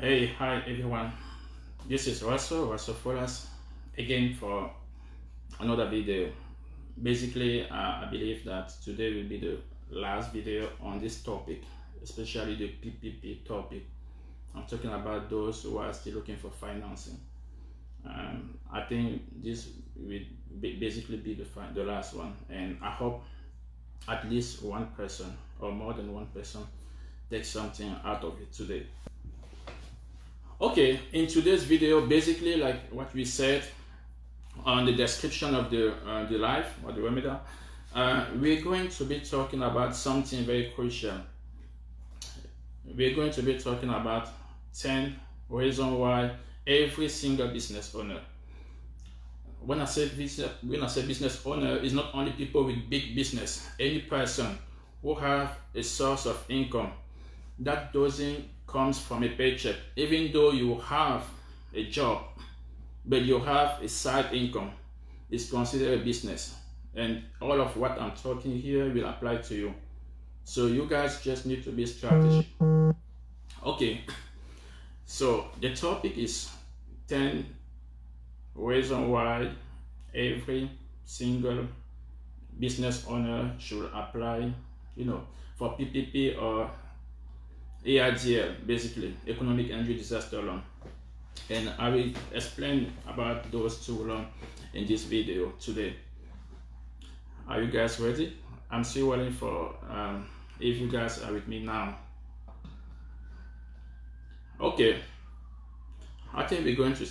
Hi everyone. This is Russell Fullers again for another video. Basically, I believe that today will be the last video on this topic, especially the PPP topic. I'm talking about those who are still looking for financing. I think this will basically be the last one, and I hope at least one person or more than one person takes something out of it today. Okay, in today's video, basically like what we said on the description of the live or the webinar, we're going to be talking about something very crucial. We're going to be talking about 10 reasons why every single business owner, when I say business owner, is not only people with big business, any person who have a source of income that doesn't comes from a paycheck, even though you have a job but you have a side income, is considered a business. And all of what I'm talking here will apply to you, so you guys just need to be strategic. Okay, so the topic is 10 reasons why every single business owner should apply, for PPP or EIDL, basically Economic Injury Disaster Loan. And I will explain about those two loans in this video today. Are you guys ready? I'm still waiting for if you guys are with me now. Okay, I think we're going to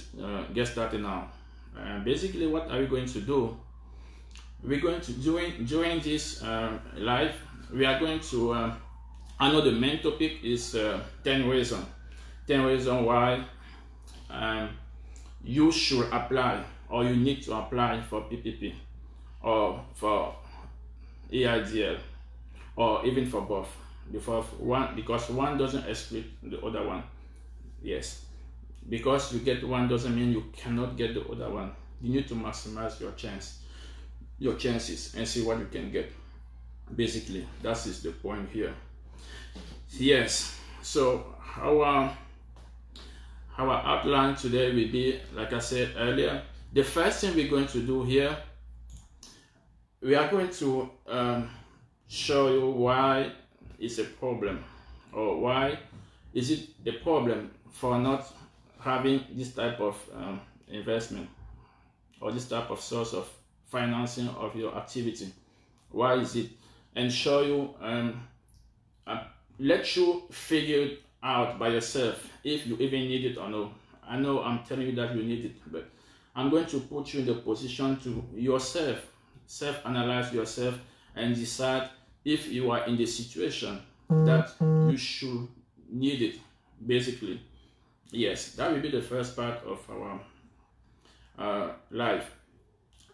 get started now. Basically, what are we going to do? We're going to during this live, we are going to I know the main topic is 10 reasons why you should apply or you need to apply for PPP or for EIDL or even for both. Because one doesn't exclude the other one. Yes, because you get one doesn't mean you cannot get the other one. You need to maximize your chances and see what you can get. Basically, that is the point here. Yes, so our outline today will be, like I said earlier, the first thing we're going to do here, we are going to show you why it's a problem, or why is it a problem for not having this type of investment or this type of source of financing of your activity. Why is it? And show you let you figure it out by yourself if you even need it or no. I know I'm telling you that you need it, but I'm going to put you in the position to yourself self-analyze yourself and decide if you are in the situation that you should need it, basically. Yes, that will be the first part of our life.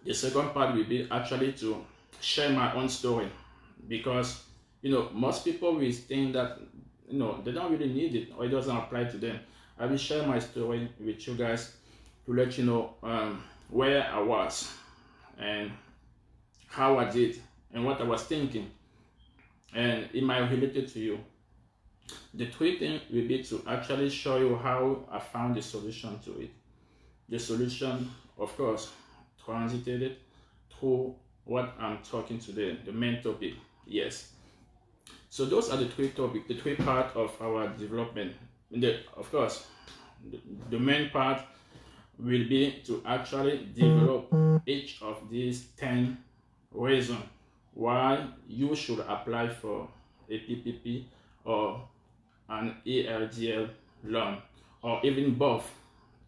The second part will be actually to share my own story, because most people will think that they don't really need it or it doesn't apply to them. I will share my story with you guys to let you know where I was and how I did and what I was thinking, and it might relate it to you. The three things will be to actually show you how I found the solution to it. The solution, of course, transited through what I'm talking today, the main topic. Yes. So those are the three topics, the three parts of our development. Of course, the main part will be to actually develop each of these 10 reasons why you should apply for a PPP or an EIDL loan, or even both.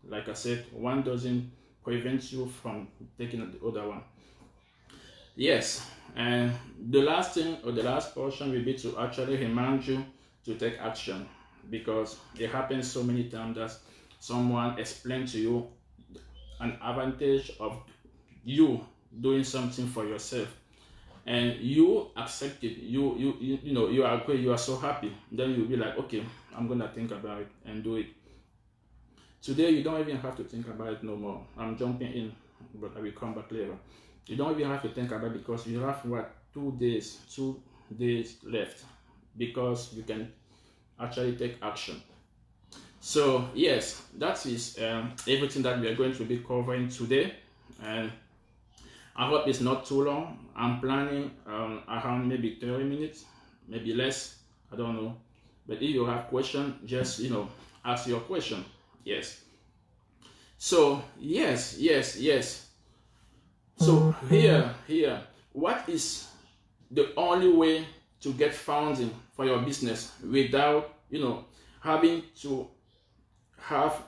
Like I said, one doesn't prevent you from taking the other one. Yes, and the last thing, or the last portion, will be to actually remind you to take action, because it happens so many times that someone explains to you an advantage of you doing something for yourself, and you accept it. You agree. You are so happy. Then you'll be like, okay, I'm gonna think about it and do it. Today, you don't even have to think about it no more. I'm jumping in, but I will come back later. You don't even have to think about it, because you have 2 days left, because you can actually take action. So yes, that is everything that we are going to be covering today, and I hope it's not too long. I'm planning around maybe 30 minutes, maybe less, I don't know. But if you have questions, just ask your question. Yes. So yes. So here, what is the only way to get funding for your business without having to have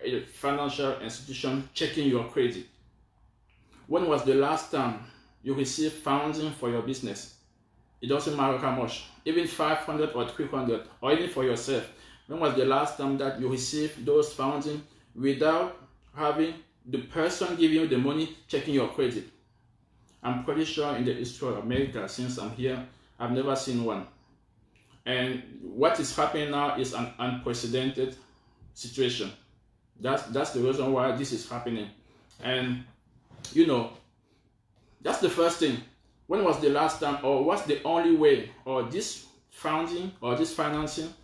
a financial institution checking your credit? When was the last time you received funding for your business? It doesn't matter how much, even 500 or 300, or even for yourself. When was the last time that you received those funding without having the person giving you the money checking your credit? I'm pretty sure in the history of America, since I'm here, I've never seen one. And what is happening now is an unprecedented situation. That's the reason why this is happening. And that's the first thing. When was the last time, or what's the only way, or this funding or this financing,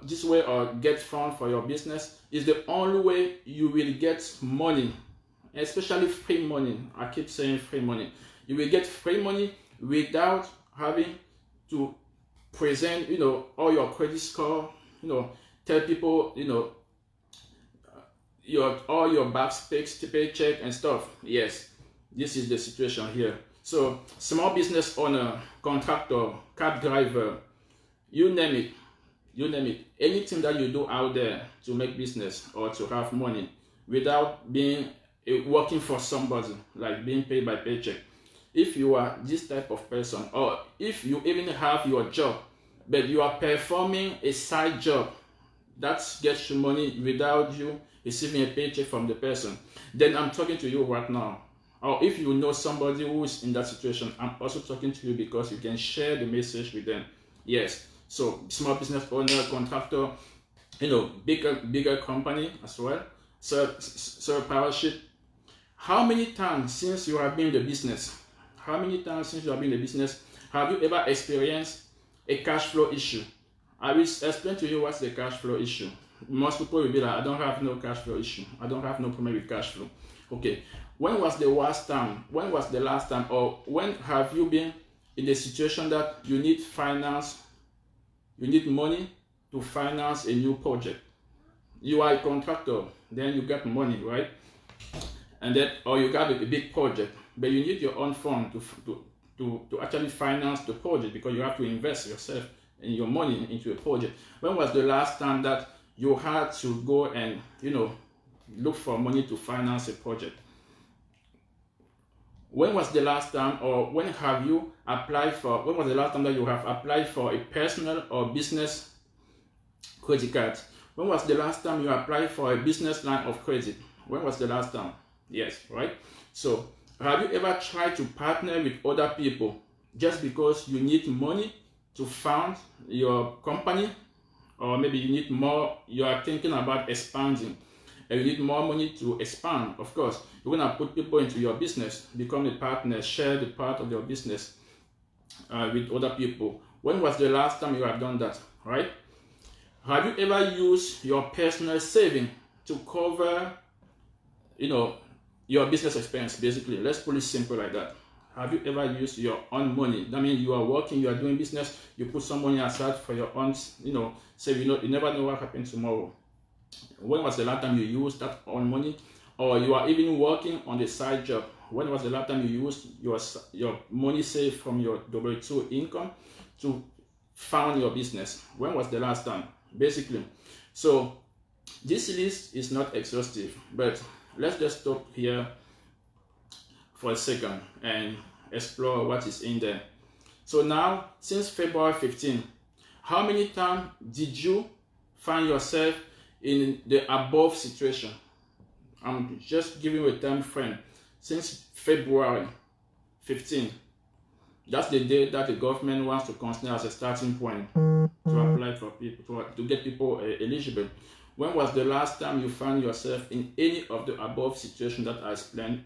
this way or get fund for your business is the only way you will get money, especially free money. I keep saying free money. You will get free money without having to present, all your credit score, tell people, all your back paycheck and stuff. Yes, this is the situation here. So small business owner, contractor, cab driver, you name it, anything that you do out there to make business or to have money without being working for somebody, like being paid by paycheck. If you are this type of person, or if you even have your job but you are performing a side job that gets you money without you receiving a paycheck from the person, then I'm talking to you right now. Or if you know somebody who is in that situation, I'm also talking to you because you can share the message with them. Yes, so small business owner, contractor, bigger company as well, partnership. How many times since you have been in the business, have you ever experienced a cash flow issue? I will explain to you what's the cash flow issue. Most people will be like, I don't have no cash flow issue. I don't have no problem with cash flow. Okay, when was the last time, or when have you been in the situation that you need finance, you need money to finance a new project? You are a contractor, then you get money, right? And then, or you got a big project, but you need your own fund to actually finance the project, because you have to invest yourself and your money into a project. When was the last time that you had to go and look for money to finance a project? When was the last time, or when was the last time that you have applied for a personal or business credit card? When was the last time you applied for a business line of credit? When was the last time? Yes, right? So have you ever tried to partner with other people just because you need money to fund your company? Or maybe you are thinking about expanding and you need more money to expand. Of course, you're going to put people into your business, become a partner, share the part of your business with other people. When was the last time you have done that, right? Have you ever used your personal saving to cover, your business expense, basically? Let's put it simple like that. Have you ever used your own money? That means you are working, you are doing business, you put some money aside for your own, save. You never know what happens tomorrow. When was the last time you used that own money? Or you are even working on the side job. When was the last time you used your money saved from your W-2 income to fund your business? When was the last time, basically? So this list is not exhaustive, but let's just stop here for a second and explore what is in there. So now, since February 15, how many times did you find yourself in the above situation? I'm just giving you a time frame. Since February 15, that's the day that the government wants to consider as a starting point to apply for people, to get people eligible. When was the last time you found yourself in any of the above situations that I explained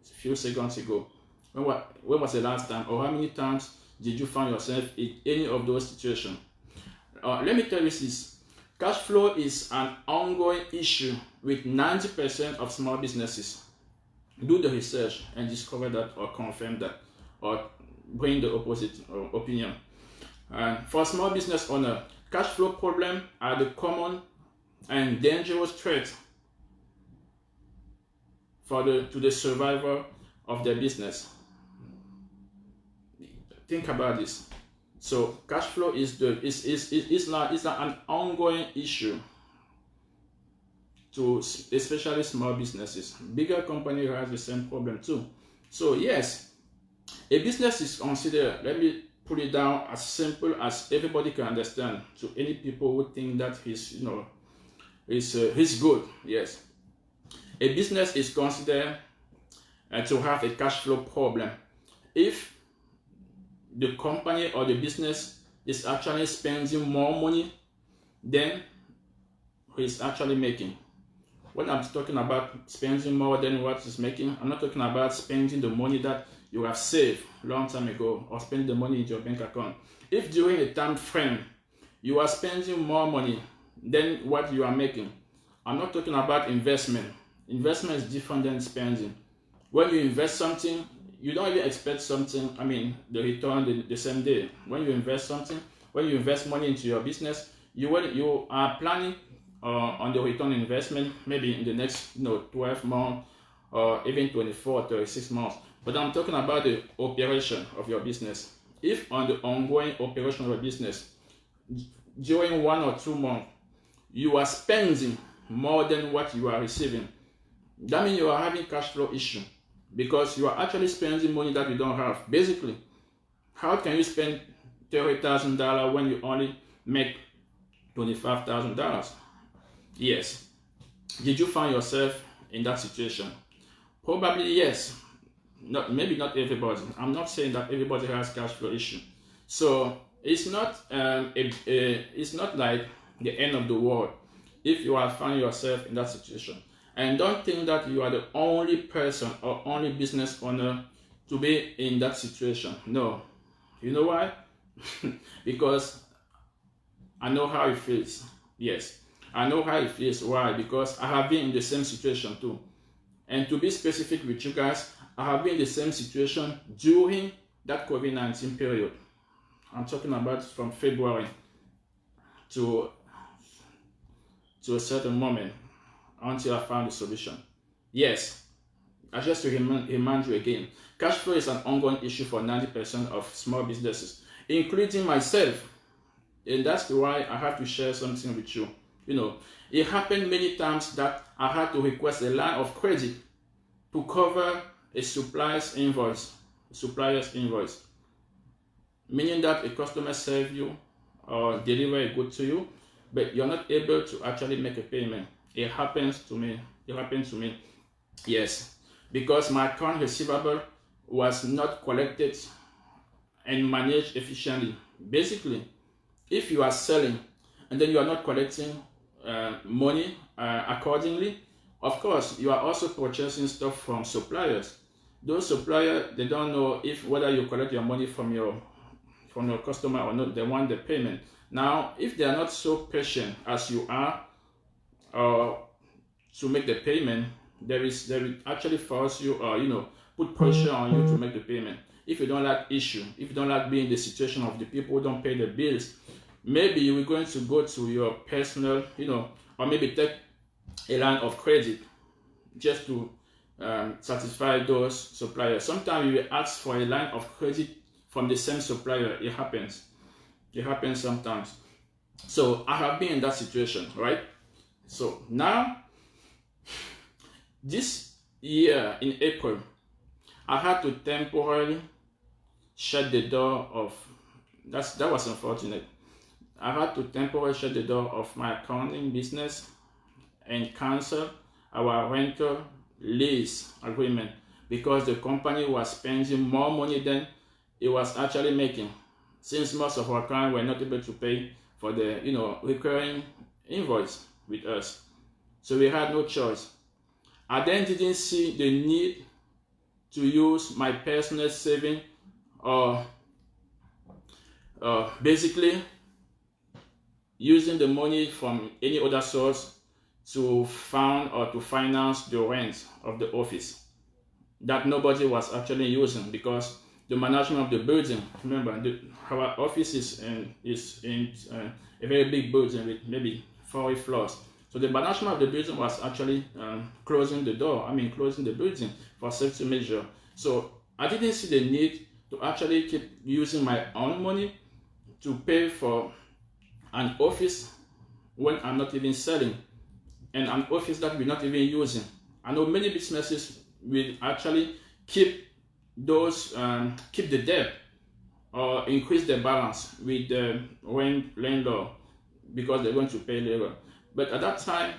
a few seconds ago? When was the last time, or how many times did you find yourself in any of those situations? Let me tell you this. Cash flow is an ongoing issue with 90% of small businesses. Do the research and discover that, or confirm that, or bring the opposite opinion. For small business owner, cash flow problems are the common and dangerous threat to the survival of their business. Think about this. So cash flow is an ongoing issue to especially small businesses. Bigger companies have the same problem too. So yes, a business is considered, let me put it down as simple as everybody can understand, to any people who think that he's good. Yes, a business is considered to have a cash flow problem if the company or the business is actually spending more money than he's actually making. When I'm talking about spending more than what he's making, I'm not talking about spending the money that you have saved long time ago, or spending the money in your bank account. If during a time frame you are spending more money than what you are making, I'm not talking about investment. Investment is different than spending. When you invest something, you don't even expect something, the return the same day. When you invest something, when you invest money into your business, you are planning on the return on investment maybe in the next 12 months or even 24, 36 months. But I'm talking about the operation of your business. If on the ongoing operation of your business, during 1 or 2 months, you are spending more than what you are receiving, that means you are having cash flow issue, because you are actually spending money that you don't have. Basically, how can you spend $30,000 when you only make $25,000? Yes. Did you find yourself in that situation? Probably yes. Maybe not everybody. I'm not saying that everybody has cash flow issue. So it's not it's not like the end of the world if you are finding yourself in that situation. And don't think that you are the only person or only business owner to be in that situation. No. You know why? Because I know how it feels. Yes, I know how it feels. Why? Because I have been in the same situation too. And to be specific with you guys, I have been in the same situation during that COVID-19 period. I'm talking about from February to a certain moment until I found the solution. Yes, I just remind you again, cash flow is an ongoing issue for 90% of small businesses, including myself. And that's why I have to share something with you. It happened many times that I had to request a line of credit to cover a supplier's invoice, meaning that a customer serve you or deliver a good to you, but you're not able to actually make a payment. It happens to me. Yes, because my account receivable was not collected and managed efficiently. Basically, if you are selling and then you are not collecting money accordingly, of course you are also purchasing stuff from suppliers. Those suppliers, they don't know whether you collect your money from your customer or not. They want the payment. Now, if they are not so patient as you are to make the payment, they will actually force you or put pressure on you to make the payment. If you don't like issue, if you don't like being in the situation of the people who don't pay the bills, maybe you are going to go to your personal, or maybe take a line of credit just to satisfy those suppliers. Sometimes you will ask for a line of credit from the same supplier. It happens sometimes. So I have been in that situation, right? So now, this year in April, I had to temporarily shut the door of, that was unfortunate. I had to temporarily shut the door of my accounting business and cancel our rental lease agreement because the company was spending more money than it was actually making, since most of our clients were not able to pay for the recurring invoice with us. So we had no choice. I then didn't see the need to use my personal saving or basically using the money from any other source to fund or to finance the rent of the office that nobody was actually using, because the management of the building, remember, our office is in a very big building with maybe 4 floors. So the management of the building was actually closing the building for safety measure. So I didn't see the need to actually keep using my own money to pay for an office when I'm not even selling, and an office that we're not even using. I know many businesses will actually keep the debt or increase the balance with the landlord because they're going to pay later. But at that time,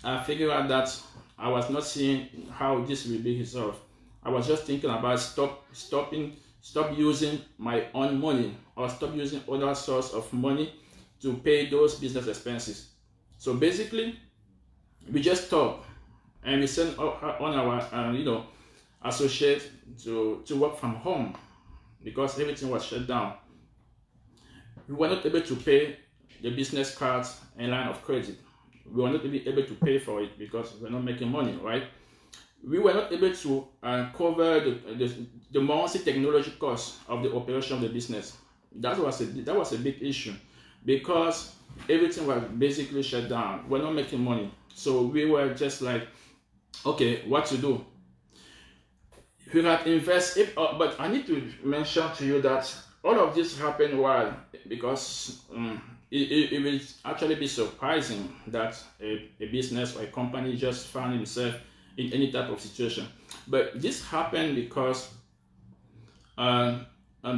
I figured out that I was not seeing how this will be resolved. I was just thinking about stop using my own money or stop using other source of money to pay those business expenses. So basically, we just stopped and we sent on our associates to work from home because everything was shut down. We were not able to pay the business cards and line of credit. We were not even able to pay for it because we're not making money, right? We were not able to cover the monthly technology costs of the operation of the business. That was a big issue because everything was basically shut down. We're not making money. So we were just like, okay, what to do? We had invested, but I need to mention to you that all of this happened because it will actually be surprising that a business or a company just found himself in any type of situation. But this happened because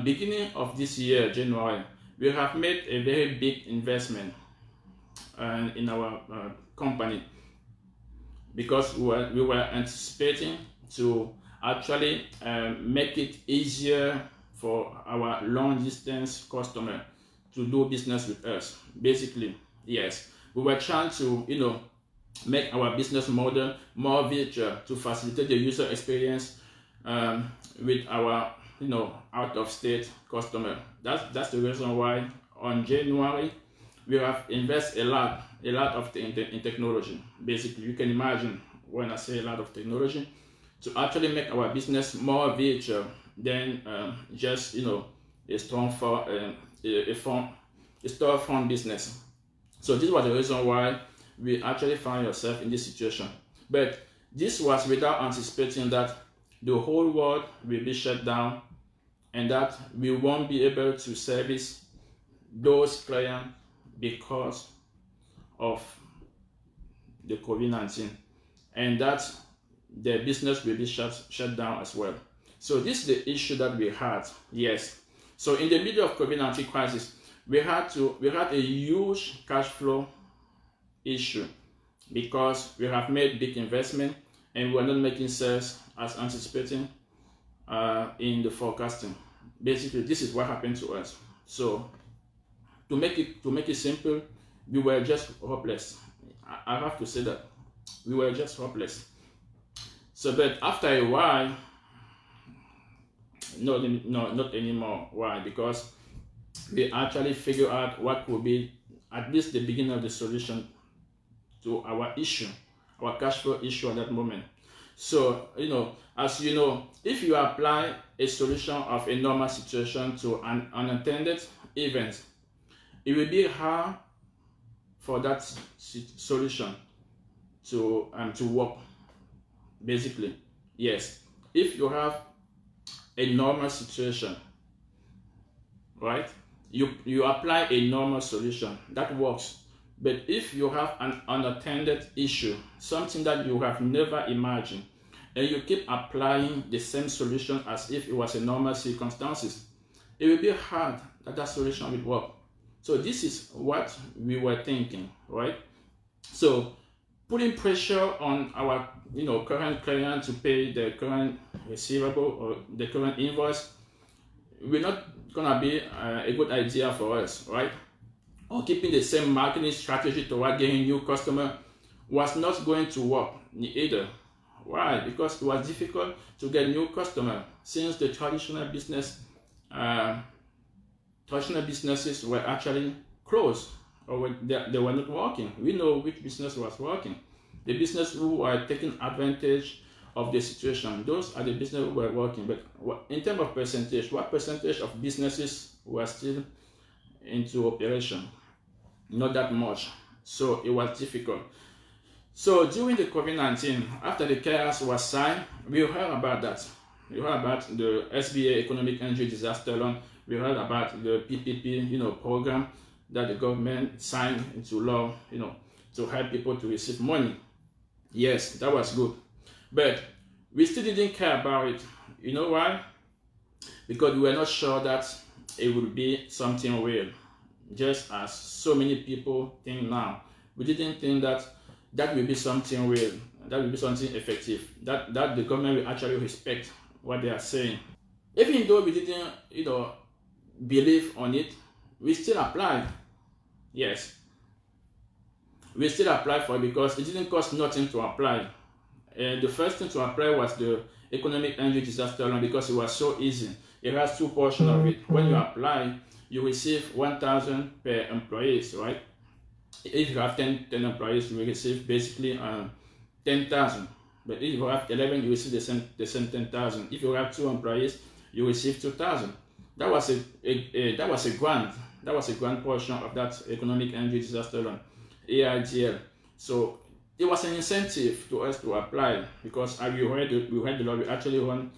beginning of this year, January, we have made a very big investment in our company because we were anticipating to actually make it easier for our long distance customer to do business with us. Basically, yes, we were trying to make our business model more virtual to facilitate the user experience with our out of state customer. That's the reason why on January we have invested a lot in technology. Basically, you can imagine when I say a lot of technology to actually make our business more virtual than just a storefront business. So this was the reason why we actually found ourselves in this situation. But this was without anticipating that the whole world will be shut down and that we won't be able to service those clients because of the COVID-19, and that the business will be shut down as well. So this is the issue that we had. Yes. So in the middle of COVID-19 crisis, we had a huge cash flow issue because we have made big investment and we're not making sales as anticipating in the forecasting. Basically, this is what happened to us. So to make it simple, we were just hopeless. I have to say that we were just hopeless. So, but after a while, no, not anymore. Why? Because we actually figure out what could be at least the beginning of the solution to our issue, our cash flow issue at that moment. So, as you know, if you apply a solution of a normal situation to an unintended event, it will be hard for that solution to work. Basically, yes. If you have a normal situation, right? You apply a normal solution that works. But if you have an unattended issue, something that you have never imagined, and you keep applying the same solution as if it was a normal circumstances, it will be hard that solution will work. So this is what we were thinking, right? So putting pressure on our current client to pay the current receivable or the current invoice will not gonna be a good idea for us, right? Or keeping the same marketing strategy toward getting new customer was not going to work either. Why? Because it was difficult to get new customer since the traditional businesses were actually closed. or they were not working. We know which business was working. The business who were taking advantage of the situation, those are the business who were working. But in terms of percentage, what percentage of businesses were still into operation? Not that much. So it was difficult. So during the COVID-19, after the CARES was signed, we heard about that. We heard about the SBA Economic Energy Disaster Loan. We heard about the PPP, program that the government signed into law, to help people to receive money. Yes, that was good. But we still didn't care about it. You know why? Because we were not sure that it would be something real. Just as so many people think now. We didn't think that will be something real, that will be something effective, that the government will actually respect what they are saying. Even though we didn't, believe on it, we still applied. Yes. We still applied for it because it didn't cost nothing to apply. And the first thing to apply was the Economic Energy Disaster Loan because it was so easy. It has two portions of it. When you apply, you receive 1,000 per employees, right? If you have 10 employees, you will receive basically 10,000. But if you have 11, you receive the same 10,000. If you have 2 employees, you receive 2,000. That was a grant. That was a grant portion of that Economic Energy Disaster Loan, EIDL. So it was an incentive to us to apply because we heard the law. We actually run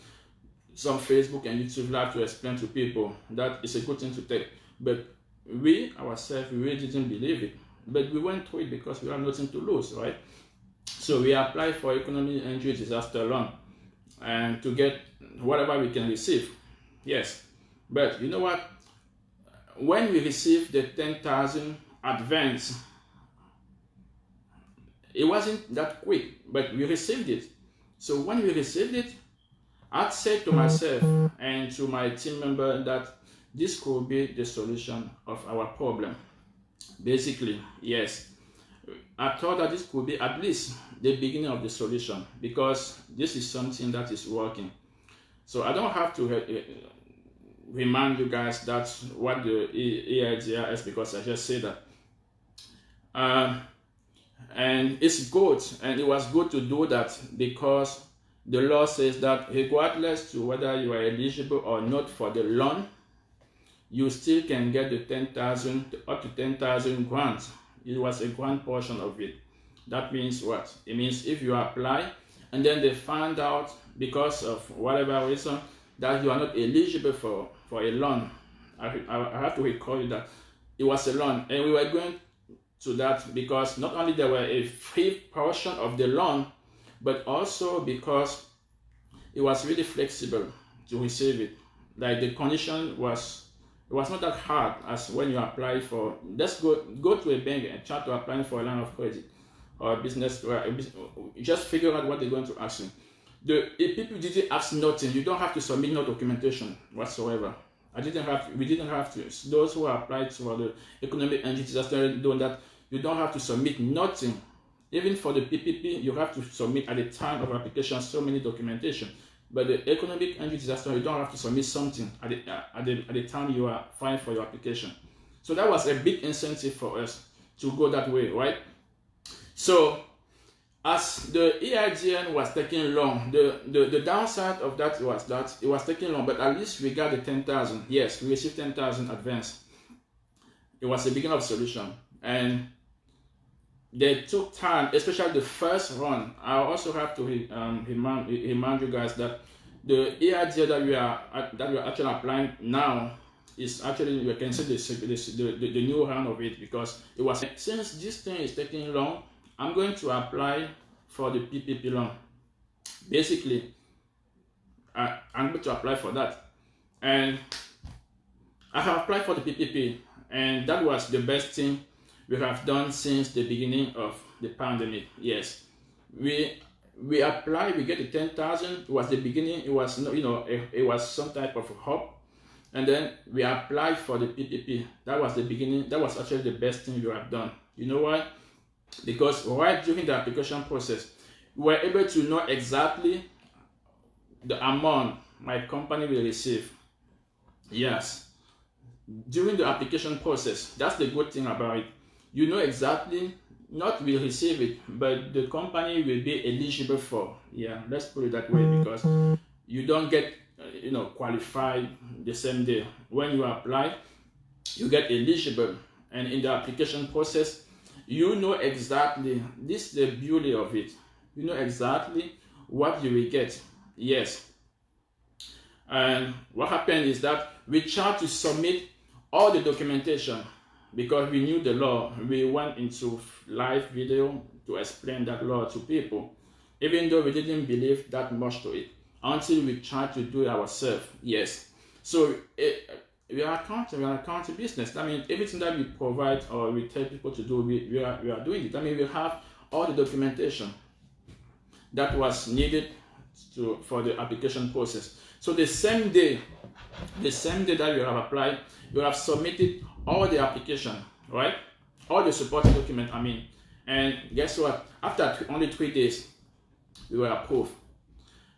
some Facebook and YouTube live to explain to people that it's a good thing to take. But we ourselves, we really didn't believe it. But we went through it because we have nothing to lose, right? So we applied for Economic Energy Disaster Loan and to get whatever we can receive. Yes. But you know what? When we received the 10,000 advance, it wasn't that quick, but we received it. So when we received it, I said to myself and to my team member that this could be the solution of our problem. Basically, yes. I thought that this could be at least the beginning of the solution because this is something that is working. So I don't have to remind you guys that's what the EIDL is because I just said that. And it's good, and it was good to do that because the law says that regardless to whether you are eligible or not for the loan, you still can get the 10,000 up to 10,000 grants. It was a grant portion of it. That means what? It means if you apply and then they find out because of whatever reason that you are not eligible for a loan. I have to recall you that it was a loan, and we were going to that because not only there were a free portion of the loan, but also because it was really flexible to receive it. Like the condition was not that hard as when you apply for, let's go to a bank and try to apply for a line of credit or a business, just figure out what they're going to ask you. If people didn't ask nothing, you don't have to submit no documentation whatsoever. We didn't have to. Those who applied for the Economic Energy Disaster Loan, that you don't have to submit nothing. Even for the PPP, you have to submit at the time of application so many documentation. But the Economic Energy Disaster, you don't have to submit something at the time you are filing for your application. So that was a big incentive for us to go that way, right? So as the EIDL was taking long, the downside of that was that it was taking long, but at least we got the 10,000. Yes, we received 10,000 advance. It was the beginning of solution. And they took time, especially the first run. I also have to remind you guys that the EIDL that we are actually applying now is actually, you can see the new round of it because it was, since this thing is taking long, I'm going to apply for the PPP loan. Basically, I'm going to apply for that. And I have applied for the PPP, and that was the best thing we have done since the beginning of the pandemic. Yes, we apply, we get the 10,000. It was the beginning. It was it was some type of hope, and then we applied for the PPP. That was the beginning. That was actually the best thing we have done. You know why? Because right during the application process, we were able to know exactly the amount my company will receive. Yes, during the application process, that's the good thing about it. you know exactly, not will receive it, but the company will be eligible for. Yeah, let's put it that way, because you don't get qualified the same day. When you apply, you get eligible, and in the application process, you know exactly, this is the beauty of it, you know exactly what you will get. Yes. And what happened is that we tried to submit all the documentation because we knew the law. We went into live video to explain that law to people, even though we didn't believe that much to it until we tried to do it ourselves. Yes. So we are account business. I mean, everything that we provide or we tell people to do, we are doing it. I mean, we have all the documentation that was needed for the application process. So the same day that you have applied, you have submitted all the application, right? All the supporting document, I mean. And guess what? After only 3 days, we were approved.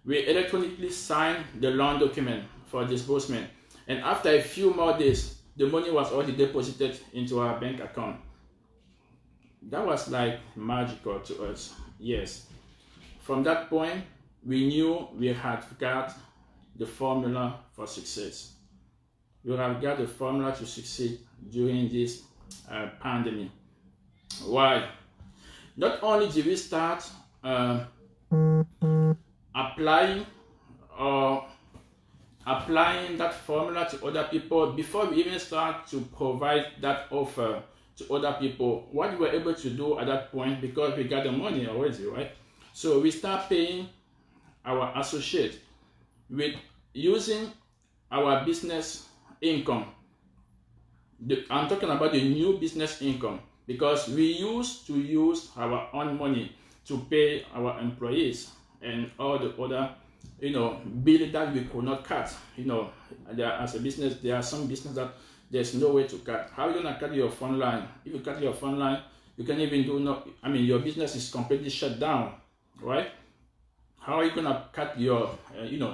We electronically signed the loan document for disbursement. And after a few more days, the money was already deposited into our bank account. That was like magical to us. Yes. From that point, we knew we had got the formula for success. We have got the formula to succeed during this pandemic. Why? Not only did we start applying that formula to other people before we even start to provide that offer to other people. What we were able to do at that point, because we got the money already, right? So we start paying our associate with using our business income. I'm talking about the new business income, because we used to use our own money to pay our employees and all the other bill that we could not cut. As a business, there are some business that there's no way to cut. How are you gonna cut your phone line? If you cut your phone line, you can even your business is completely shut down, right? How are you gonna cut your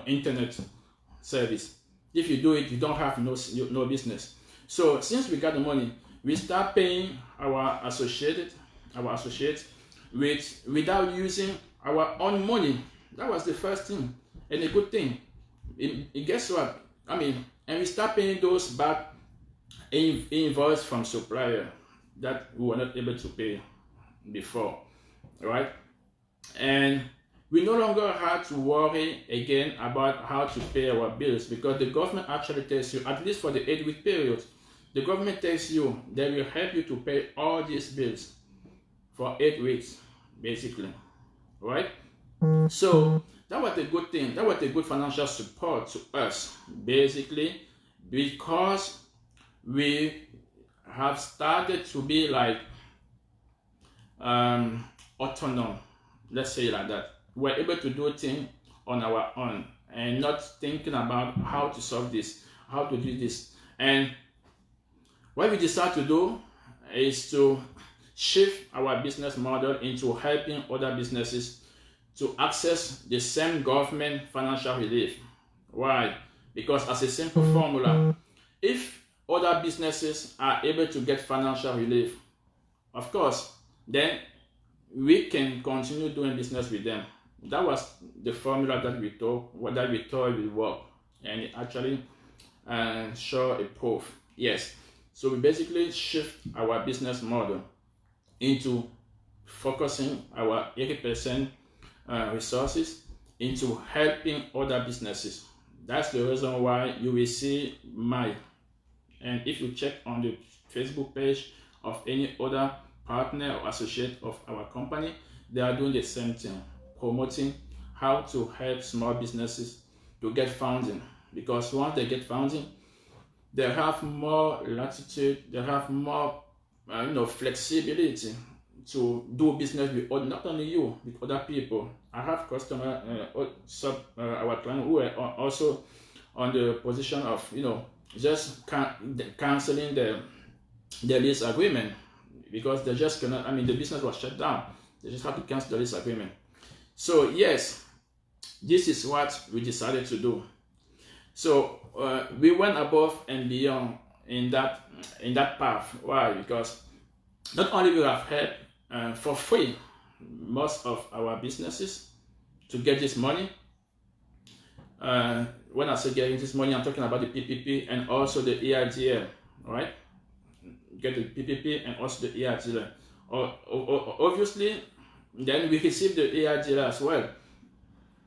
internet service? If you do it, you don't have no business. So since we got the money, we start paying our associates without using our own money. That was the first thing, and a good thing. Guess what? And we start paying those back invoice from supplier that we were not able to pay before, right? And we no longer had to worry again about how to pay our bills, because the government actually tells you, at least for the 8-week period, the government tells you they will help you to pay all these bills for 8 weeks, basically, right? So that was a good thing. That was a good financial support to us, basically, because we have started to be like autonomous, let's say like that. We're able to do things on our own and not thinking about how to solve this, how to do this. And what we decided to do is to shift our business model into helping other businesses to access the same government financial relief. Why? Because as a simple formula, if other businesses are able to get financial relief, of course, then we can continue doing business with them. That was the formula that we thought would work, and it actually showed a proof. Yes. So we basically shift our business model into focusing our 80% resources into helping other businesses. That's the reason why you will see and if you check on the Facebook page of any other partner or associate of our company, they are doing the same thing, promoting how to help small businesses to get funding. Because once they get funding, they have more latitude, they have more flexibility to do business with not only you, with other people. I have customers, our clients who are also on the position of just canceling the lease agreement, because they just cannot. The business was shut down. They just have to cancel the lease agreement. So yes, this is what we decided to do. So we went above and beyond in that path. Why? Because Not only we have helped for free most of our businesses to get this money. When I say getting this money, I'm talking about the PPP and also the EIDL, right? Get the PPP and also the EIDL. Obviously, then we receive the EIDL as well.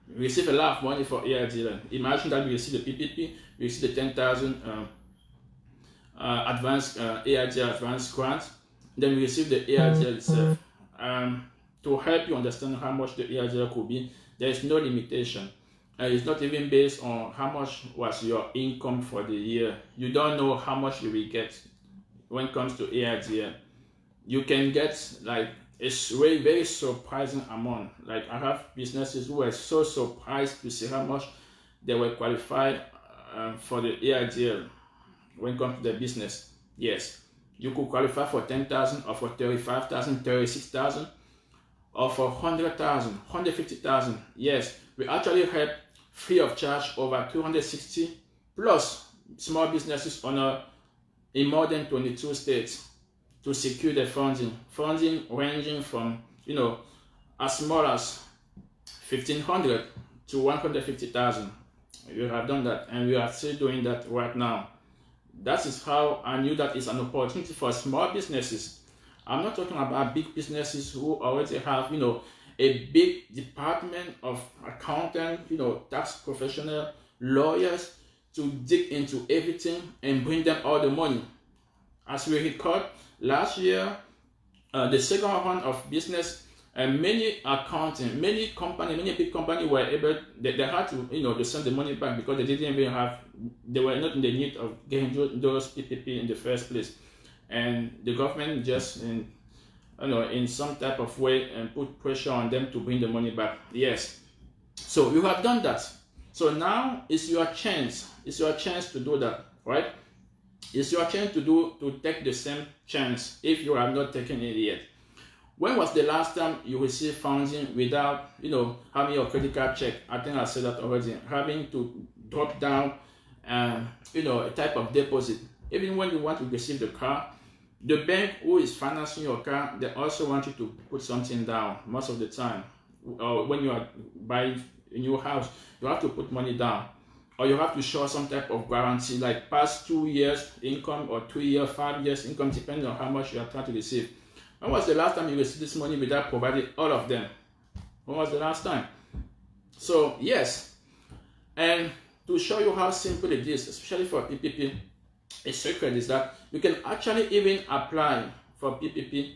We receive a lot of money for EIDL. Imagine that we receive the PPP, we receive the 10,000 advanced EIDL advanced grant, then we receive the EIDL itself. To help you understand how much the EIDL could be, there is no limitation. It's not even based on how much was your income for the year. You don't know how much you will get when it comes to EIDL. You can get like a very, very surprising amount. Like I have businesses who were so surprised to see how much they were qualified for the EIDL when it comes to their business. Yes, you could qualify for 10,000 or for 35,000, 36,000 or for 100,000, 150,000. Yes, we actually help free of charge over 260 plus small businesses in more than 22 states to secure the funding ranging from as small as 1,500 to 150,000. We have done that, and we are still doing that right now. That is how I knew that it's an opportunity for small businesses. I'm not talking about big businesses who already have a big department of accountant, tax professional, lawyers to dig into everything and bring them all the money. As we record last year, the second round of business, and many accounting, many big companies were able, they had to send the money back because they were not in the need of getting those PPP in the first place, and the government just in some type of way and put pressure on them to bring the money back. Yes, so you have done that. So now it's your chance. It's your chance to do that, right? It's your chance to take the same chance if you have not taken it yet. When was the last time you received funding without having your credit card check? I think I said that already. Having to drop down a type of deposit. Even when you want to receive the car, the bank who is financing your car, they also want you to put something down most of the time. Or when you are buying a new house, you have to put money down. Or you have to show some type of guarantee, like past 2 years income or 2 years, 5 years income, depending on how much you are trying to receive. When was the last time you received this money without providing all of them? When was the last time? So yes, and to show you how simple it is, especially for PPP, a secret is that you can actually even apply for PPP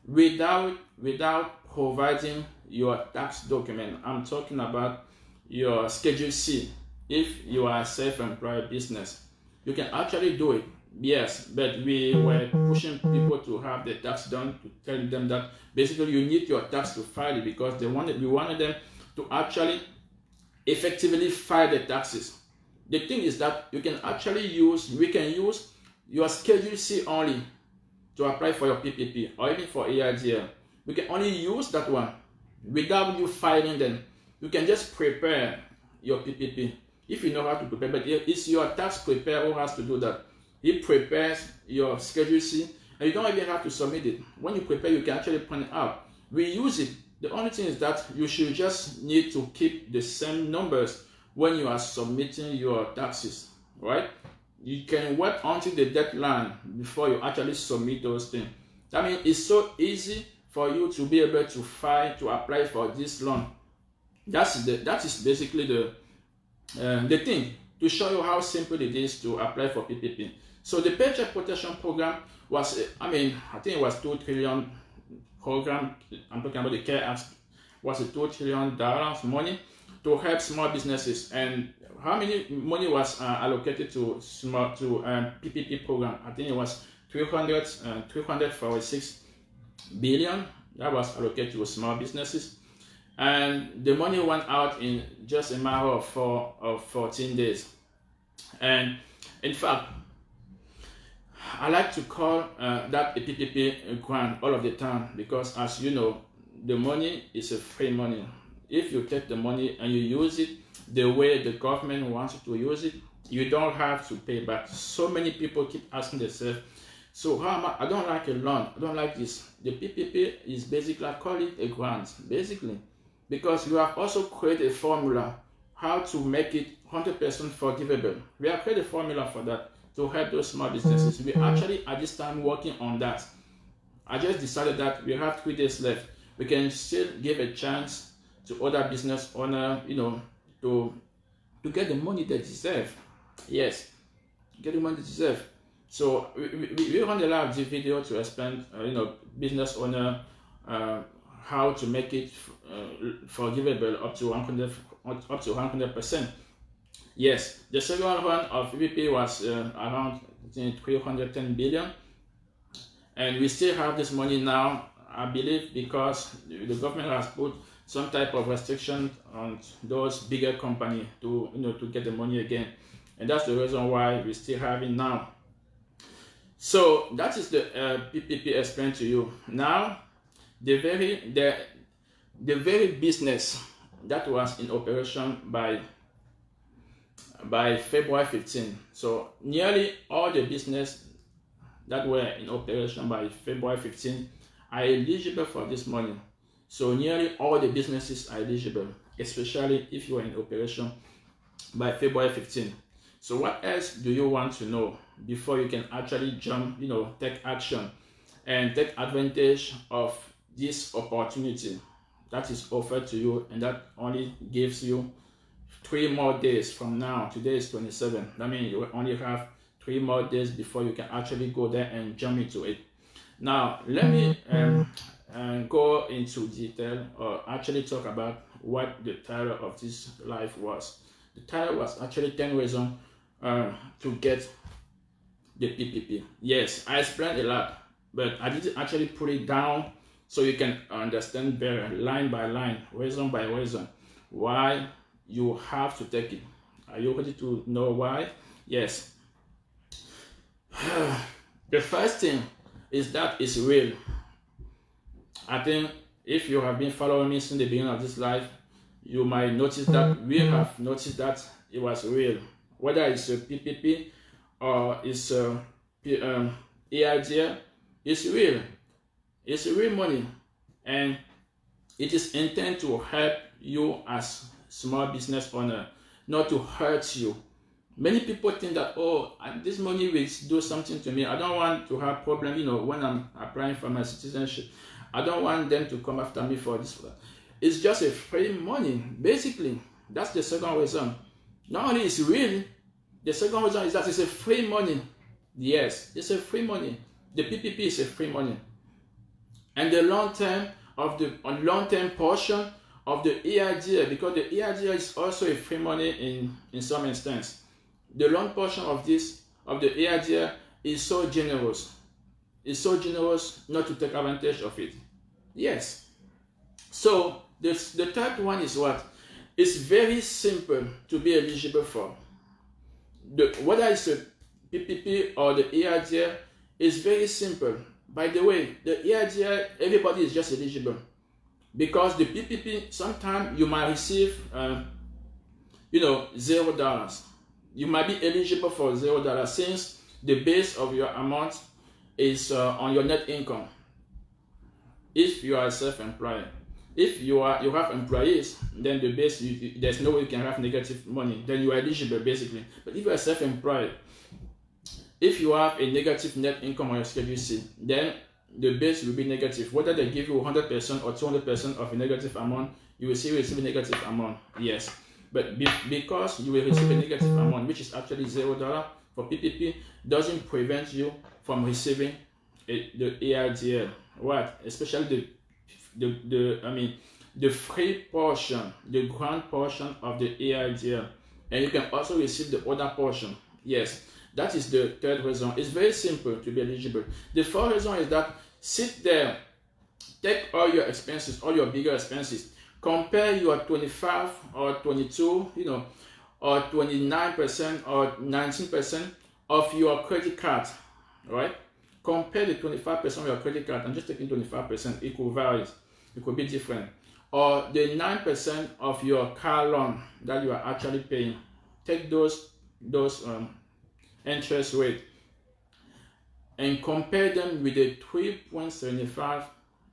without providing your tax document. I'm talking about your Schedule C. If you are a self-employed business, you can actually do it. Yes, but we were pushing people to have the tax done, to tell them that basically you need your tax to file it because we wanted them to actually effectively file the taxes. The thing is that we can use your Schedule C only to apply for your PPP or even for EIDL. We can only use that one without you filing them. You can just prepare your PPP if you know how to prepare, but it's your tax preparer who has to do that. He prepares your Schedule C, and you don't even have to submit it. When you prepare, you can actually print it out. We use it. The only thing is that you should just need to keep the same numbers when you are submitting your taxes, right? You can wait until the deadline before you actually submit those things. I mean, it's so easy for you to be able to apply for this loan. That is basically the thing, to show you how simple it is to apply for PPP. So the Paycheck Protection Program was, I think it was $2 trillion program. I'm talking about the CARES Act, was a $2 trillion money to help small businesses. And how many money was allocated to PPP program? I think it was 346 billion that was allocated to small businesses. And the money went out in just a matter of 14 days. And in fact, I like to call that a PPP grant all of the time because, as you know, the money is a free money. If you take the money and you use it the way the government wants you to use it, you don't have to pay back. So many people keep asking themselves, So how am I don't like a loan. I don't like this. The PPP is basically, I call it a grant, basically, because you have also created a formula how to make it 100% forgivable. We have created a formula for that to help those small businesses. We actually at this time working on that. I just decided that we have 3 days left. We can still give a chance to other business owner, to get the money they deserve. Yes, get the money they deserve. So we run a lot of this video to explain, business owner how to make it forgivable up to 100%. Yes, the second round of PPP was around 310 billion, and we still have this money now. I believe because the government has put some type of restriction on those bigger companies to get the money again, and that's the reason why we still have it now. So that is the PPP explained to you. Now, the very business that was in operation by February 15. So nearly all the business that were in operation by February 15 are eligible for this money. So nearly all the businesses are eligible, especially if you are in operation by February 15. So what else do you want to know before you can actually jump, take action and take advantage of this opportunity that is offered to you, and that only gives you 3 more days from now. Today is 27. That means you only have 3 more days before you can actually go there and jump into it. Now, let me go into detail, or actually talk about what the title of this live was. The title was actually 10 reasons to get the PPP. Yes, I explained a lot, but I didn't actually put it down so you can understand better, line by line, reason by reason, why you have to take it. Are you ready to know why? Yes. The first thing is that it's real. I think if you have been following me since the beginning of this live, you might notice that we have noticed that it was real. Whether it's a PPP or it's a EIDL, it's real. It's real money, and it is intended to help you as small business owner, not to hurt you. Many people think that, oh, this money will do something to me. I don't want to have problem, when I'm applying for my citizenship. I don't want them to come after me for this. It's just a free money, basically. That's the second reason. Not only is it real, the second reason is that it's a free money. Yes, it's a free money. The PPP is a free money. And the long-term portion of the EIDL, because the EIDL is also a free money in some instance. The long portion of the EIDL is so generous. It's so generous not to take advantage of it. Yes. So the third one is what? It's very simple to be eligible for. Whether it's a PPP or the EIDL, it's very simple. By the way, the EIDL, everybody is just eligible. Because the PPP, sometimes you might receive, $0. You might be eligible for $0 since the base of your amount is on your net income. If you are self-employed, if you have employees, then the base, there's no way you can have negative money. Then you are eligible basically. But if you are self-employed, if you have a negative net income on your Schedule C, then the base will be negative. Whether they give you 100% or 200% of a negative amount, you will still receive a negative amount. Yes. But because you will receive a negative amount, which is actually $0 for PPP, doesn't prevent you from receiving the EIDL. What? Especially the free portion, the grant portion of the EIDL. And you can also receive the other portion. Yes. That is the third reason. It's very simple to be eligible. The fourth reason is that sit there, take all your expenses, all your bigger expenses, compare your 25 or 22, or 29% or 19% of your credit card, right? Compare the 25% of your credit card. I'm just taking 25%. It could vary. It could be different. Or the 9% of your car loan that you are actually paying. Take those interest rate and compare them with the 3.75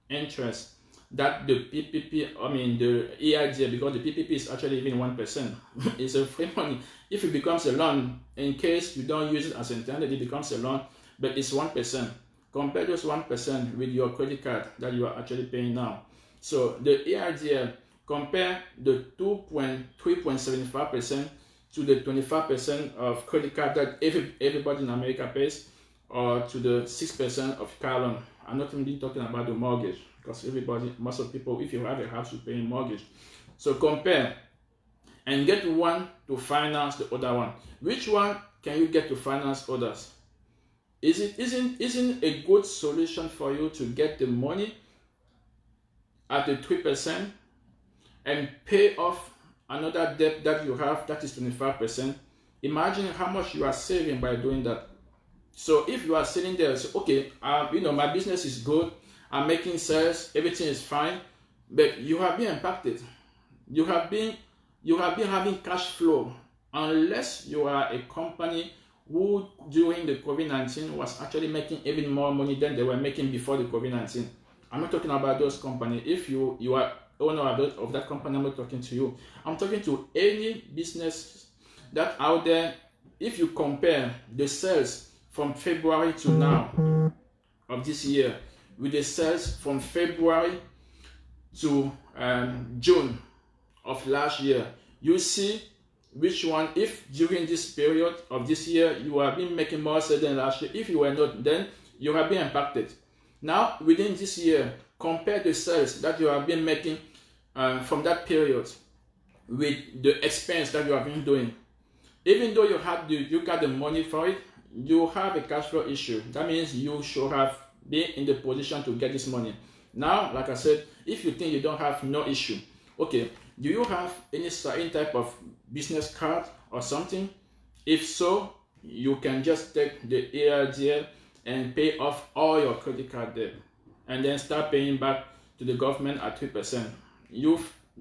interest that the PPP, I mean the EIDL, because the PPP is actually even 1%. It's a free money. If it becomes a loan, in case you don't use it as intended, it becomes a loan, but it's 1%. Compare those 1% with your credit card that you are actually paying now. So the EIDL, compare the 3.75% to the 25% of credit card that everybody in America pays, or to the 6% of car loan. I'm not even talking about the mortgage, because most of people, if you have a house, you pay mortgage. So compare and get one to finance the other one. Which one can you get to finance others? Isn't a good solution for you to get the money at the 3% and pay off another debt that you have that is 25%? Imagine how much you are saving by doing that. So if you are sitting there and say, okay, my business is good, I'm making sales, everything is fine, but you have been impacted. You have been having cash flow, unless you are a company who during the COVID-19 was actually making even more money than they were making before the COVID-19. I'm not talking about those companies. If you are owner of that company, I'm not talking to you. I'm talking to any business that out there. If you compare the sales from February to now of this year with the sales from February to June of last year, you see which one, if during this period of this year you have been making more sales than last year. If you were not, then you have been impacted. Now within this year, compare the sales that you have been making from that period with the expense that you have been doing. Even though you got the money for it, you have a cash flow issue. That means you should have been in the position to get this money. Now, like I said, if you think you don't have no issue, okay, do you have any type of business card or something? If so, you can just take the EIDL and pay off all your credit card debt, and then start paying back to the government at 3%. You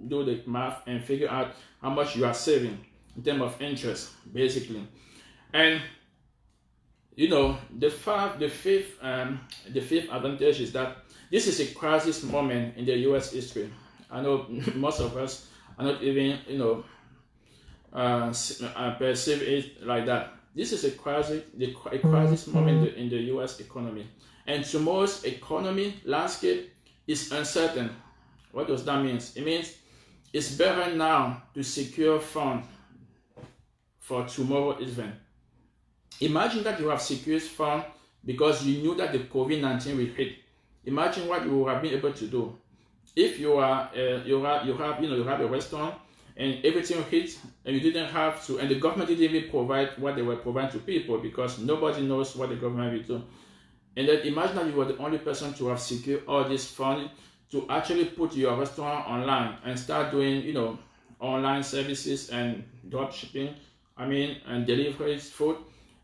do the math and figure out how much you are saving in terms of interest, basically. And the fifth advantage is that this is a crisis moment in the U.S. history. I know most of us are not even perceive it like that. This is a crisis moment in the U.S. economy, and tomorrow's economy landscape is uncertain. What does that mean? It means it's better now to secure funds for tomorrow's event. Imagine that you have secured funds because you knew that the COVID-19 will hit. Imagine what you would have been able to do if you have a restaurant and everything hit and you didn't have to, and the government didn't even provide what they were providing to people, because nobody knows what the government will do. And then imagine that you were the only person to have secured all this funding to actually put your restaurant online and start doing online services and drop shipping, and deliveries, food.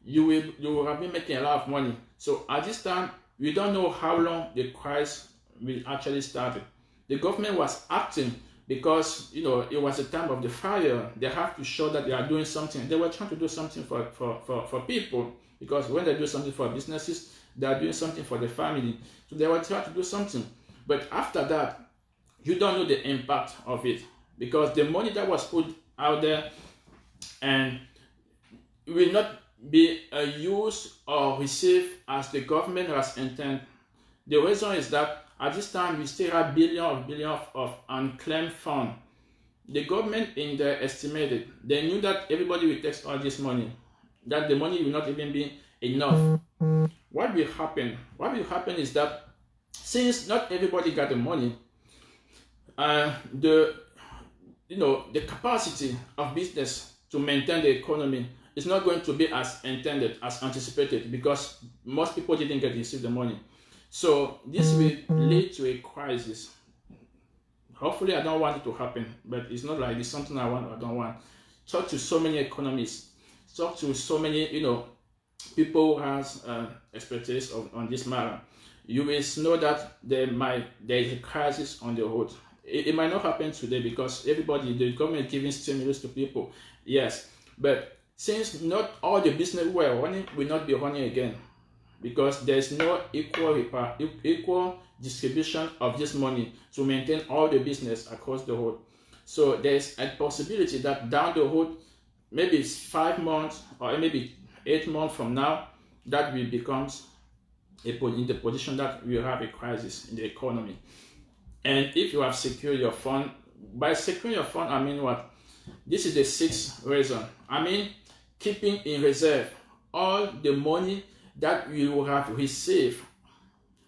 You will have been making a lot of money. So at this time, we don't know how long the crisis will actually start. The government was acting because it was a time of the fire. They have to show that they are doing something. They were trying to do something for people, because when they do something for businesses, they are doing something for the family. So they were trying to do something. But after that, you don't know the impact of it, because the money that was put out there and will not be used or received as the government has intended. The reason is that at this time we still have billions of unclaimed funds. The government, in their estimated, they knew that everybody will take all this money, that the money will not even be enough. What will happen? What will happen is that since not everybody got the money, the capacity of business to maintain the economy is not going to be as intended, as anticipated, because most people didn't get to receive the money. So this will lead to a crisis. Hopefully, I don't want it to happen, but it's not like it's something I want or don't want. Talk to so many economists, talk to so many people who has expertise on this matter. You will know that there is a crisis on the road. It might not happen today because the government is giving stimulus to people, yes, but since not all the business we are running will not be running again, because there's no equal distribution of this money to maintain all the business across the road. So there's a possibility that down the road, maybe it's 5 months or maybe 8 months from now, that will become in the position that we have a crisis in the economy. And if you have secured your fund, by securing your fund, I mean what? This is the 6th reason. I mean, keeping in reserve all the money that you will have received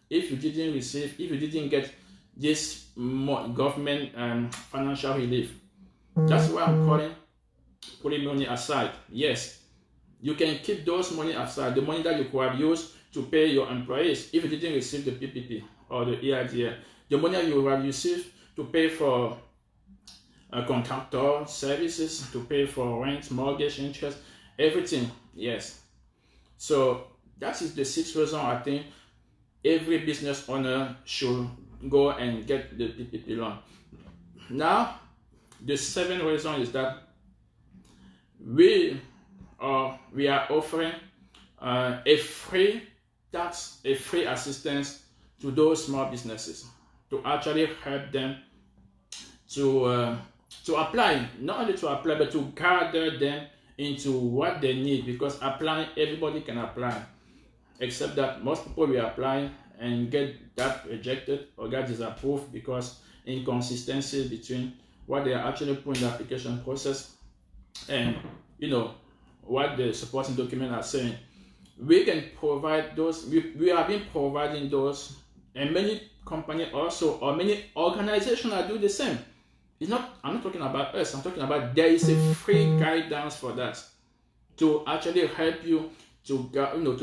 if you didn't get this government financial relief. That's why I'm calling putting money aside. Yes, you can keep those money aside, the money that you could have used to pay your employees if you didn't receive the PPP or the EIDL, the money you will have received to pay for contractor services, to pay for rent, mortgage, interest, everything. Yes. So that is the 6th reason I think every business owner should go and get the PPP loan. Now, the 7th reason is that we are offering a free assistance to those small businesses to actually help them to apply, not only to apply, but to gather them into what they need, because applying, everybody can apply, except that most people will apply and get that rejected or get disapproved because inconsistency between what they are actually putting in the application process and what the supporting document are saying. We can provide those. We have been providing those, and many companies also, or many organizations are doing the same. I'm not talking about us. I'm talking about there is a free guidance for that to actually help you to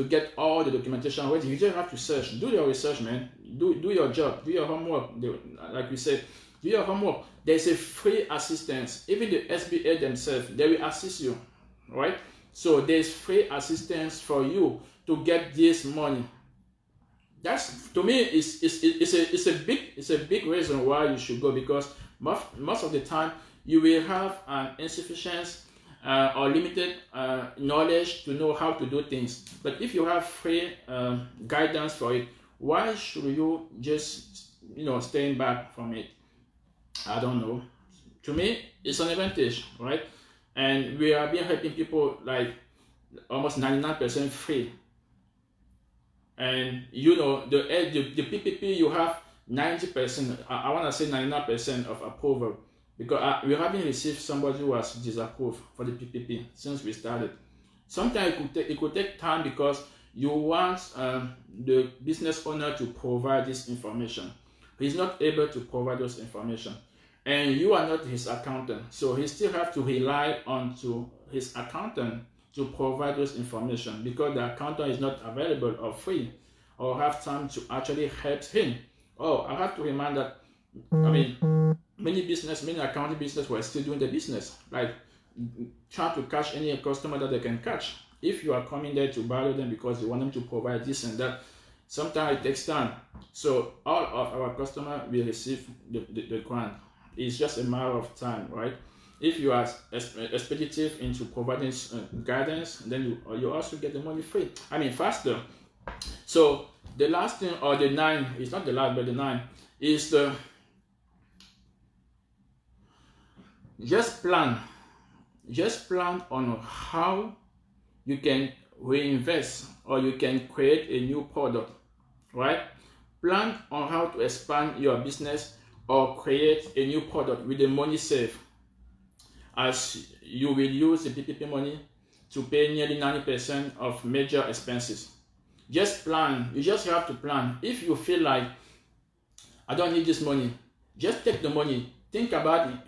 get all the documentation ready. You just have to search. Do your research, man. Do your job. Do your homework. Like we said, do your homework. There's a free assistance. Even the SBA themselves, they will assist you, right? So there's free assistance for you to get this money. That's, to me, it's a big reason why you should go, because most of the time you will have an insufficient or limited knowledge to know how to do things. But if you have free guidance for it, why should you just staying back from it? I don't know. To me, it's an advantage, right? And we have been helping people like almost 99% free. And the PPP, you have 90%, I want to say 99% of approval, because we haven't received somebody who was disapproved for the PPP since we started. Sometimes it could take time because you want the business owner to provide this information. He's not able to provide those information, and you are not his accountant, so he still have to rely on to his accountant to provide those information, because the accountant is not available or free or have time to actually help him. Oh, I have to remind that, many accounting business were still doing the business, like trying to catch any customer that they can catch. If you are coming there to borrow them because you want them to provide this and that, sometimes it takes time. So all of our customers will receive the grant. It's just a matter of time, right? If you are expeditive into providing guidance, then you also get the money free. Faster. So the last thing, or the 9, is not the last, but the 9 is the just plan on how you can reinvest or you can create a new product, right? Plan on how to expand your business or create a new product with the money saved, as you will use the PPP money to pay nearly 90% of major expenses. Just plan. You just have to plan. If you feel like, I don't need this money, just take the money. Think about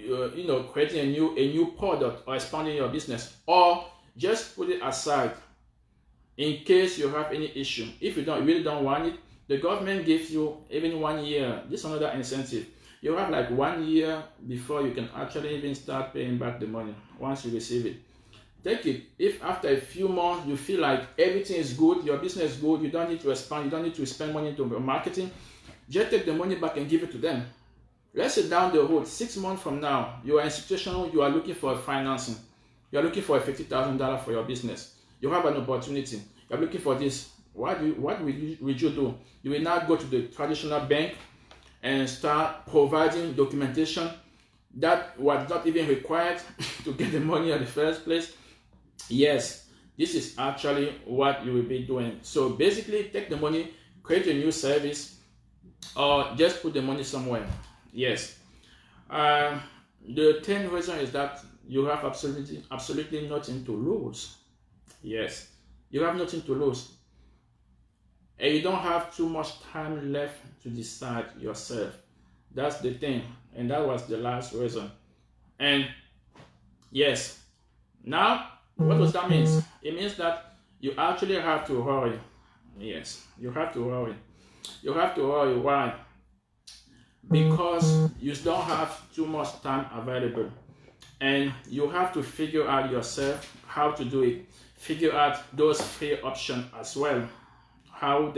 creating a new product or expanding your business, or just put it aside in case you have any issue. If you really don't want it, the government gives you even 1 year. This is another incentive. You have like 1 year before you can actually even start paying back the money once you receive it. Take it. If after a few months you feel like everything is good, your business is good, you don't need to expand, you don't need to spend money into marketing, just take the money back and give it to them. Let's say down the road, 6 months from now, you are in a situation where you are looking for financing. You are looking for $50,000 for your business. You have an opportunity. You are looking for this. What would you do? You will now go to the traditional bank and start providing documentation that was not even required to get the money in the first place. Yes, this is actually what you will be doing. So basically, take the money, create a new service, or just put the money somewhere. Yes. The 10th reason is that you have absolutely nothing to lose. Yes, you have nothing to lose. And you don't have too much time left to decide yourself. That's the thing. And that was the last reason. And yes, now what does that mean? It means that you actually have to hurry. Yes, you have to hurry. You have to hurry. Why? Because you don't have too much time available. And you have to figure out yourself how to do it. Figure out those free options as well. How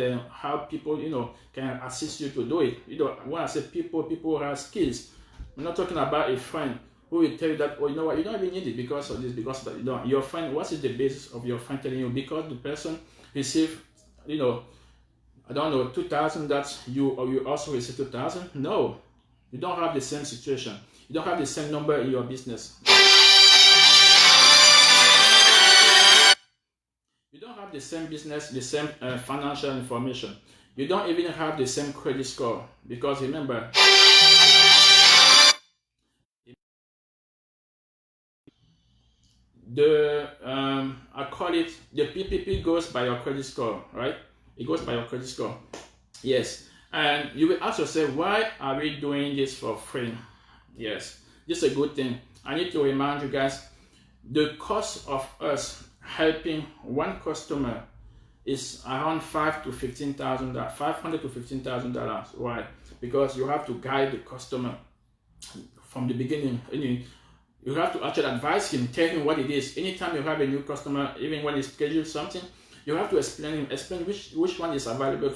people can assist you to do it. When I say people who have skills, I'm not talking about a friend who will tell you that, oh, you know what, you don't even need it because of this, because of that. Your friend, what is the basis of your friend telling you? Because the person received, I don't know, 2,000, that you also receive 2,000? No, you don't have the same situation. You don't have the same number in your business. You don't have the same business, the same financial information. You don't even have the same credit score, because remember, I call it the PPP goes by your credit score, right? It goes by your credit score. Yes, and you will ask yourself, why are we doing this for free? Yes, this is a good thing. I need to remind you guys, the cost of us helping one customer is around $500 to $15,000. Why? Because you have to guide the customer from the beginning. You have to actually advise him, tell him what it is. Anytime you have a new customer, even when he schedules something, you have to explain which one is available,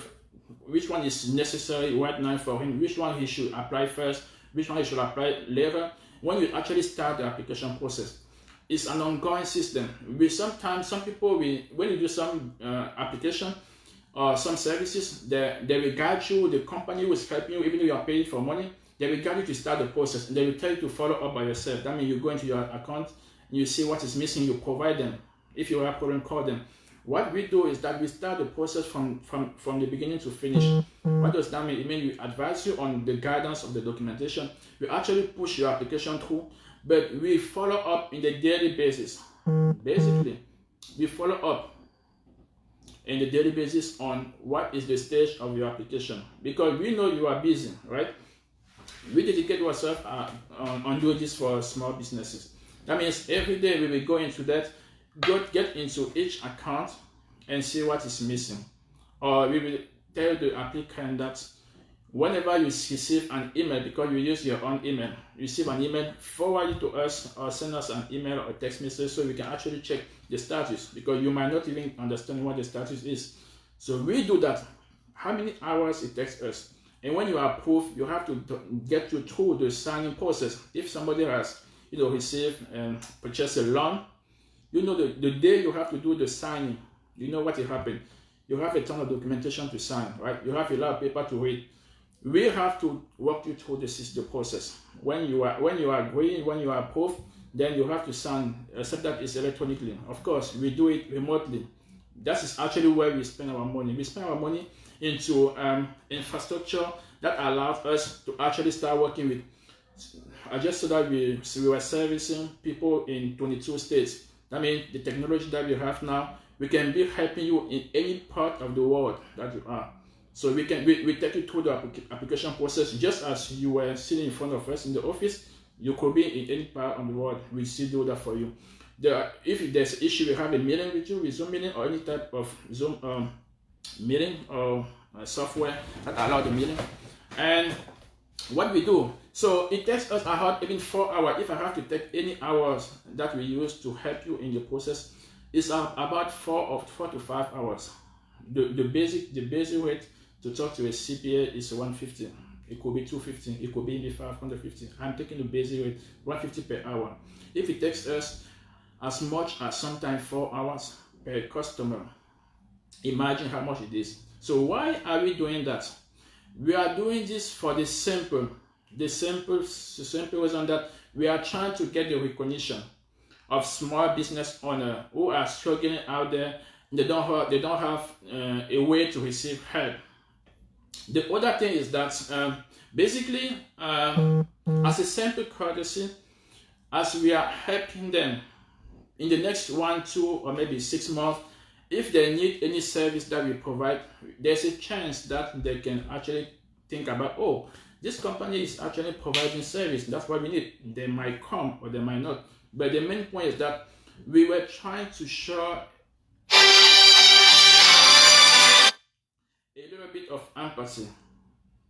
which one is necessary right now for him, which one he should apply first, which one he should apply later. When you actually start the application process, it's an ongoing system. Sometimes some people, when you do some application or some services, they will guide you. The company will help you, even though you are paying for money. They will guide you to start the process, and they will tell you to follow up by yourself. That means you go into your account and you see what is missing. You provide them. If you have a problem, call them. What we do is that we start the process from the beginning to finish. What does that mean? It means we advise you on the guidance of the documentation. We actually push your application through, but we follow up in the daily basis. Basically, we follow up in the daily basis on what is the stage of your application, because we know you are busy, right? We dedicate ourselves on doing this for small businesses. That means every day we will go into that, get into each account and see what is missing. Or we will tell the applicant that whenever you receive an email, because you use your own email, you receive an email, forward it to us or send us an email or text message so we can actually check the status, because you might not even understand what the status is. So we do that. How many hours it takes us? And when you are approved, you have to get you through the signing process. If somebody has received and purchased a loan, the day you have to do the signing, you know what will happen. You have a ton of documentation to sign, right? You have a lot of paper to read. We have to walk you through the process. When you are agreeing, when you are approved, then you have to sign, except that it's electronically. Of course, we do it remotely. That is actually where we spend our money. We spend our money into infrastructure that allows us to actually start working with. I just said that we were servicing people in 22 states. That means the technology that we have now, we can be helping you in any part of the world that you are. So we take you through the application process, just as you were sitting in front of us in the office. You could be in any part of the world. We still do that for you. If there's an issue, we have a meeting with you, with Zoom meeting or any type of Zoom meeting or software that allow the meeting. And what we do, so it takes us even 4 hours. If I have to take any hours that we use to help you in the process, it's about 4 to 5 hours. The basic rate to talk to a CPA is 150. It could be 250. It could be maybe 550. I'm taking the basic rate 150 per hour. If it takes us as much as sometimes 4 hours per customer, Imagine how much it is. So why are we doing that? We are doing this for the simple reason that we are trying to get the recognition of small business owners who are struggling out there. They don't have a way to receive help. The other thing is that basically, as a simple courtesy, as we are helping them in the next 1, 2, or maybe 6 months, if they need any service that we provide, there's a chance that they can actually think about, oh, this company is actually providing service, that's what we need. They might come or they might not. But the main point is that we were trying to show a little bit of empathy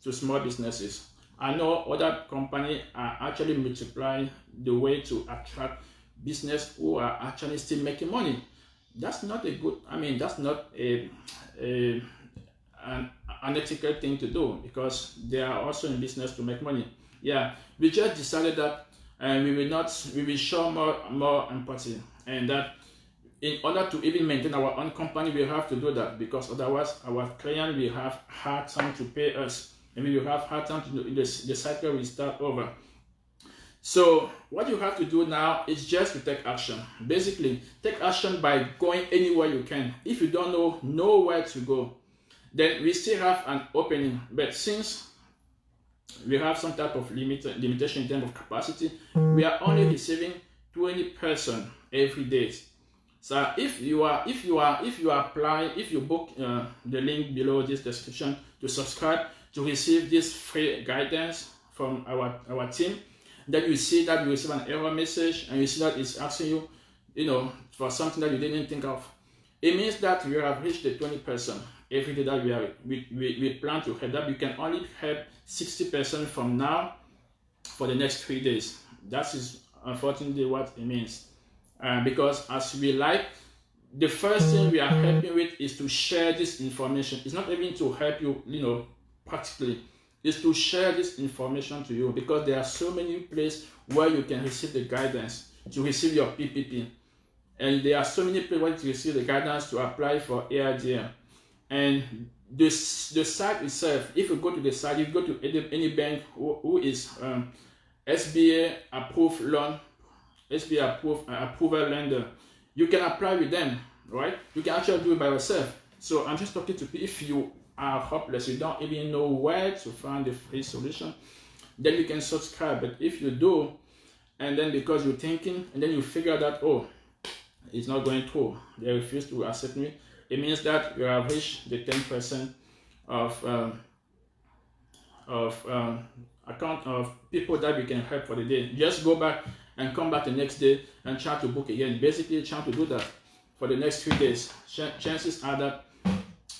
to small businesses. I know other companies are actually multiplying the way to attract business who are actually still making money. That's not a good, that's not an unethical thing to do, because they are also in business to make money. Yeah, we just decided that we will show more empathy, and that in order to even maintain our own company, we have to do that, because otherwise our client will have hard time to pay us, and we will have hard time to do the cycle will start over. So what you have to do now is just to take action. Basically, take action by going anywhere you can. If you don't know where to go, then we still have an opening. But since we have some type of limitation in terms of capacity, we are only receiving 20 persons every day. So if you apply, if you book the link below this description to subscribe to receive this free guidance from our team, then you see that you receive an error message, and you see that it's asking you, for something that you didn't think of. It means that you have reached the 20% every day that we plan to help. That we can only help 60% from now for the next 3 days. That is unfortunately what it means. Because as we like, the first thing we are helping with is to share this information. It's not even to help you, practically. Is to share this information to you, because there are so many places where you can receive the guidance to receive your PPP, and there are so many places where you receive the guidance to apply for EIDL. And the site itself, if you go to the site, if you go to any bank who is SBA approved loan, SBA approved approval lender, you can apply with them, right? You can actually do it by yourself. So I'm just talking to people. If you are hopeless, you don't even know where to find the free solution, then you can subscribe. But if you do, and then because you're thinking, and then you figure that, oh, it's not going through, they refuse to accept me, it means that you have reached the 10% of account of people that we can help for the day. Just go back and come back the next day and try to book again. Basically, try to do that for the next 3 days. Chances are that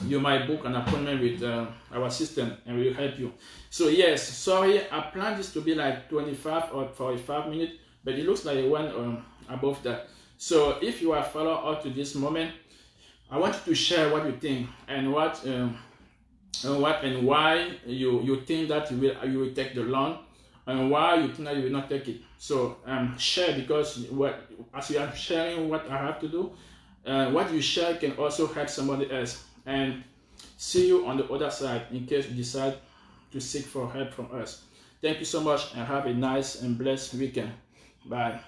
you might book an appointment with our system, and we will help you. So yes, sorry, I planned this to be like 25 or 45 minutes, but it looks like it went above that. So if you are following up to this moment, I want you to share what you think, and why you think that you will take the loan, and why you think that you will not take it. So share, because as you are sharing what I have to do, what you share can also help somebody else. And see you on the other side in case you decide to seek for help from us. Thank you so much, and have a nice and blessed weekend. Bye.